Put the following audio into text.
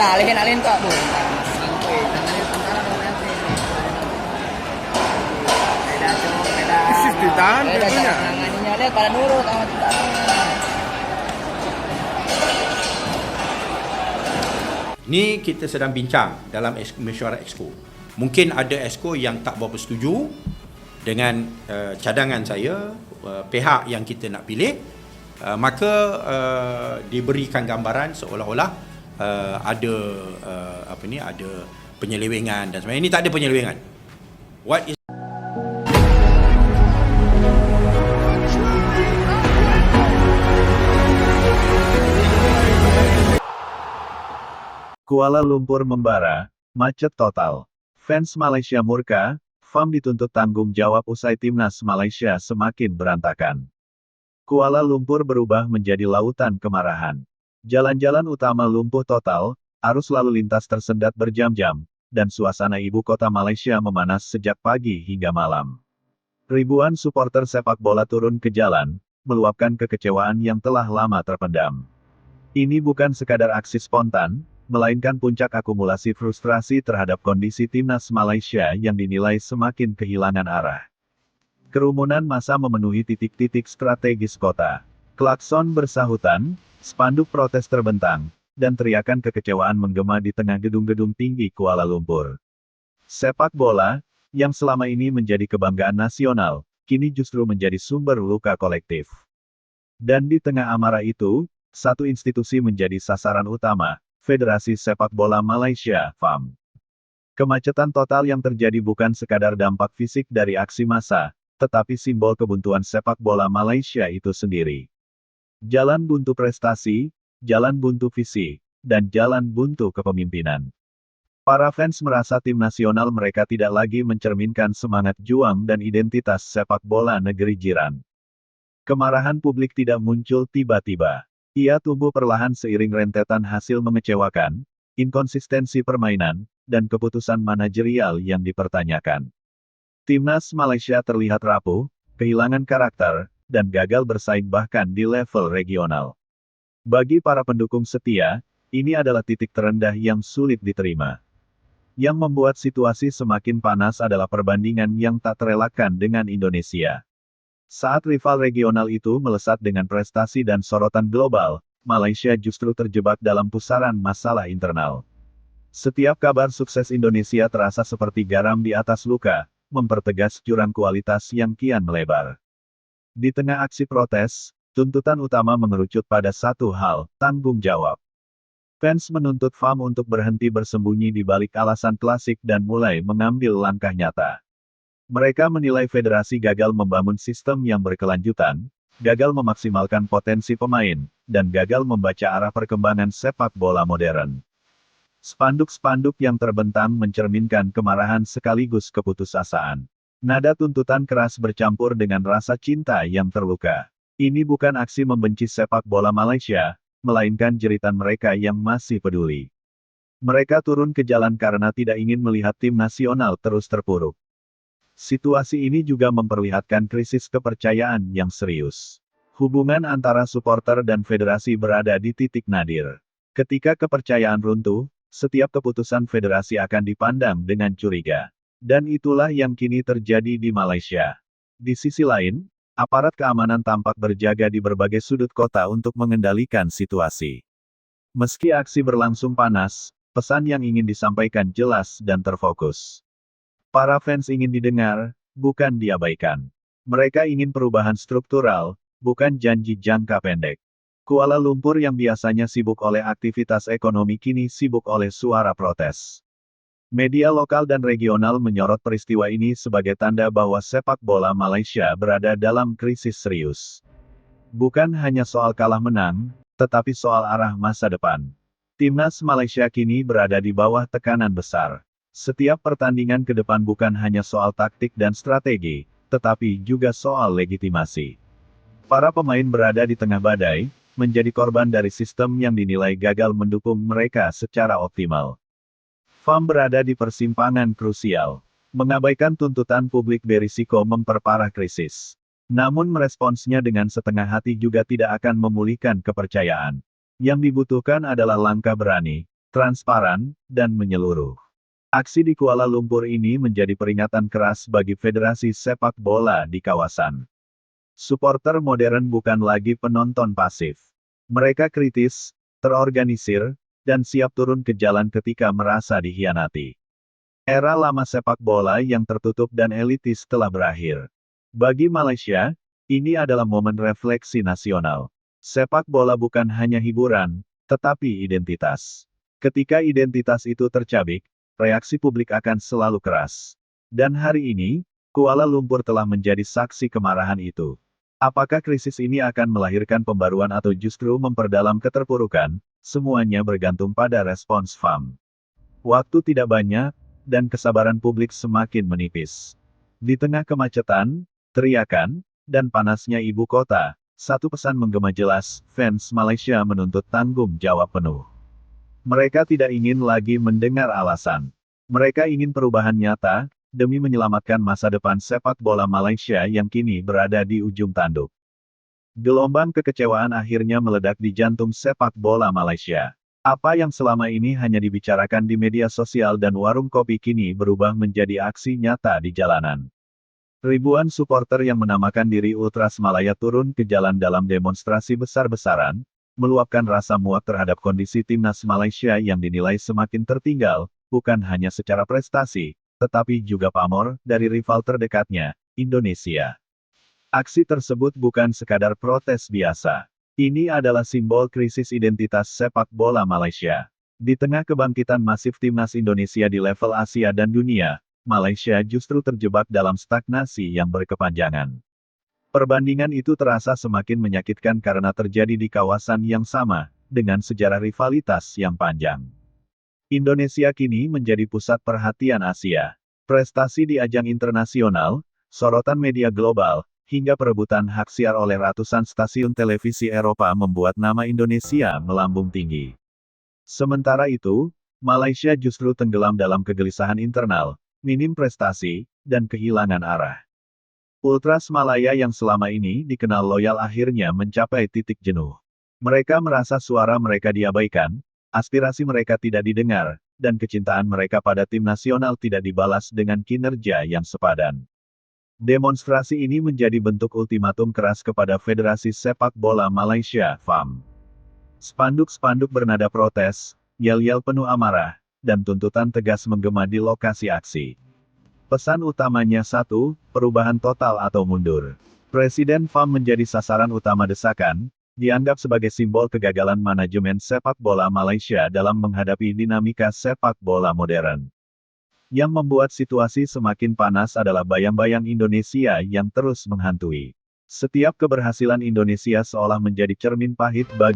alihin kok, Bu. Santuy, tangannya tentara dong nanti. Beda cowok, beda. Ditahan Beda pintunya. cara nanganinya, lihat pada nurut sama tentara. Ni kita sedang bincang dalam mesyuarat exco. Mungkin ada exco yang tak berapa setuju dengan cadangan saya, pihak yang kita nak pilih, maka diberikan gambaran seolah-olah ada ada penyelewengan dan sebagainya. Ini tak ada penyelewengan. What is Kuala Lumpur membara, macet total. Fans Malaysia murka, FAM dituntut tanggung jawab usai timnas Malaysia semakin berantakan. Kuala Lumpur berubah menjadi lautan kemarahan. Jalan-jalan utama lumpuh total, arus lalu lintas tersendat berjam-jam, dan suasana ibu kota Malaysia memanas sejak pagi hingga malam. Ribuan supporter sepak bola turun ke jalan, meluapkan kekecewaan yang telah lama terpendam. Ini bukan sekadar aksi spontan, melainkan puncak akumulasi frustrasi terhadap kondisi timnas Malaysia yang dinilai semakin kehilangan arah. Kerumunan massa memenuhi titik-titik strategis kota. Klakson bersahutan, spanduk protes terbentang, dan teriakan kekecewaan menggema di tengah gedung-gedung tinggi Kuala Lumpur. Sepak bola, yang selama ini menjadi kebanggaan nasional, kini justru menjadi sumber luka kolektif. Dan di tengah amarah itu, satu institusi menjadi sasaran utama, Federasi Sepak Bola Malaysia, FAM. Kemacetan total yang terjadi bukan sekadar dampak fisik dari aksi massa, tetapi simbol kebuntuan sepak bola Malaysia itu sendiri. Jalan buntu prestasi, jalan buntu visi, dan jalan buntu kepemimpinan. Para fans merasa tim nasional mereka tidak lagi mencerminkan semangat juang dan identitas sepak bola negeri jiran. Kemarahan publik tidak muncul tiba-tiba. Ia tumbuh perlahan seiring rentetan hasil mengecewakan, inkonsistensi permainan, dan keputusan manajerial yang dipertanyakan. Timnas Malaysia terlihat rapuh, kehilangan karakter, dan gagal bersaing bahkan di level regional. Bagi para pendukung setia, ini adalah titik terendah yang sulit diterima. Yang membuat situasi semakin panas adalah perbandingan yang tak terelakkan dengan Indonesia. Saat rival regional itu melesat dengan prestasi dan sorotan global, Malaysia justru terjebak dalam pusaran masalah internal. Setiap kabar sukses Indonesia terasa seperti garam di atas luka, mempertegas jurang kualitas yang kian melebar. Di tengah aksi protes, tuntutan utama mengerucut pada satu hal, tanggung jawab. Fans menuntut FAM untuk berhenti bersembunyi di balik alasan klasik dan mulai mengambil langkah nyata. Mereka menilai federasi gagal membangun sistem yang berkelanjutan, gagal memaksimalkan potensi pemain, dan gagal membaca arah perkembangan sepak bola modern. Spanduk-spanduk yang terbentang mencerminkan kemarahan sekaligus keputusasaan. Nada tuntutan keras bercampur dengan rasa cinta yang terluka. Ini bukan aksi membenci sepak bola Malaysia, melainkan jeritan mereka yang masih peduli. Mereka turun ke jalan karena tidak ingin melihat tim nasional terus terpuruk. Situasi ini juga memperlihatkan krisis kepercayaan yang serius. Hubungan antara supporter dan federasi berada di titik nadir. Ketika kepercayaan runtuh, setiap keputusan federasi akan dipandang dengan curiga. Dan itulah yang kini terjadi di Malaysia. Di sisi lain, aparat keamanan tampak berjaga di berbagai sudut kota untuk mengendalikan situasi. Meski aksi berlangsung panas, pesan yang ingin disampaikan jelas dan terfokus. Para fans ingin didengar, bukan diabaikan. Mereka ingin perubahan struktural, bukan janji jangka pendek. Kuala Lumpur yang biasanya sibuk oleh aktivitas ekonomi kini sibuk oleh suara protes. Media lokal dan regional menyorot peristiwa ini sebagai tanda bahwa sepak bola Malaysia berada dalam krisis serius. Bukan hanya soal kalah menang, tetapi soal arah masa depan. Timnas Malaysia kini berada di bawah tekanan besar. Setiap pertandingan ke depan bukan hanya soal taktik dan strategi, tetapi juga soal legitimasi. Para pemain berada di tengah badai, menjadi korban dari sistem yang dinilai gagal mendukung mereka secara optimal. FAM berada di persimpangan krusial. Mengabaikan tuntutan publik berisiko memperparah krisis. Namun meresponsnya dengan setengah hati juga tidak akan memulihkan kepercayaan. Yang dibutuhkan adalah langkah berani, transparan, dan menyeluruh. Aksi di Kuala Lumpur ini menjadi peringatan keras bagi Federasi Sepak Bola di kawasan. Supporter modern bukan lagi penonton pasif. Mereka kritis, terorganisir, dan siap turun ke jalan ketika merasa dikhianati. Era lama sepak bola yang tertutup dan elitis telah berakhir. Bagi Malaysia, ini adalah momen refleksi nasional. Sepak bola bukan hanya hiburan, tetapi identitas. Ketika identitas itu tercabik, reaksi publik akan selalu keras. Dan hari ini, Kuala Lumpur telah menjadi saksi kemarahan itu. Apakah krisis ini akan melahirkan pembaruan atau justru memperdalam keterpurukan? Semuanya bergantung pada respons FAM. Waktu tidak banyak, dan kesabaran publik semakin menipis. Di tengah kemacetan, teriakan, dan panasnya ibu kota, satu pesan menggema jelas, fans Malaysia menuntut tanggung jawab penuh. Mereka tidak ingin lagi mendengar alasan. Mereka ingin perubahan nyata, demi menyelamatkan masa depan sepak bola Malaysia yang kini berada di ujung tanduk. Gelombang kekecewaan akhirnya meledak di jantung sepak bola Malaysia. Apa yang selama ini hanya dibicarakan di media sosial dan warung kopi kini berubah menjadi aksi nyata di jalanan. Ribuan supporter yang menamakan diri Ultras Malaya turun ke jalan dalam demonstrasi besar-besaran, meluapkan rasa muak terhadap kondisi timnas Malaysia yang dinilai semakin tertinggal, bukan hanya secara prestasi, tetapi juga pamor dari rival terdekatnya, Indonesia. Aksi tersebut bukan sekadar protes biasa. Ini adalah simbol krisis identitas sepak bola Malaysia. Di tengah kebangkitan masif timnas Indonesia di level Asia dan dunia, Malaysia justru terjebak dalam stagnasi yang berkepanjangan. Perbandingan itu terasa semakin menyakitkan karena terjadi di kawasan yang sama, dengan sejarah rivalitas yang panjang. Indonesia kini menjadi pusat perhatian Asia. Prestasi di ajang internasional, sorotan media global, hingga perebutan hak siar oleh ratusan stasiun televisi Eropa membuat nama Indonesia melambung tinggi. Sementara itu, Malaysia justru tenggelam dalam kegelisahan internal, minim prestasi, dan kehilangan arah. Ultras Malaya yang selama ini dikenal loyal akhirnya mencapai titik jenuh. Mereka merasa suara mereka diabaikan, aspirasi mereka tidak didengar, dan kecintaan mereka pada tim nasional tidak dibalas dengan kinerja yang sepadan. Demonstrasi ini menjadi bentuk ultimatum keras kepada Federasi Sepak Bola Malaysia, FAM. Spanduk-spanduk bernada protes, yel-yel penuh amarah, dan tuntutan tegas menggema di lokasi aksi. Pesan utamanya satu, perubahan total atau mundur. Presiden FAM menjadi sasaran utama desakan, dianggap sebagai simbol kegagalan manajemen sepak bola Malaysia dalam menghadapi dinamika sepak bola modern. Yang membuat situasi semakin panas adalah bayang-bayang Indonesia yang terus menghantui. Setiap keberhasilan Indonesia seolah menjadi cermin pahit bagi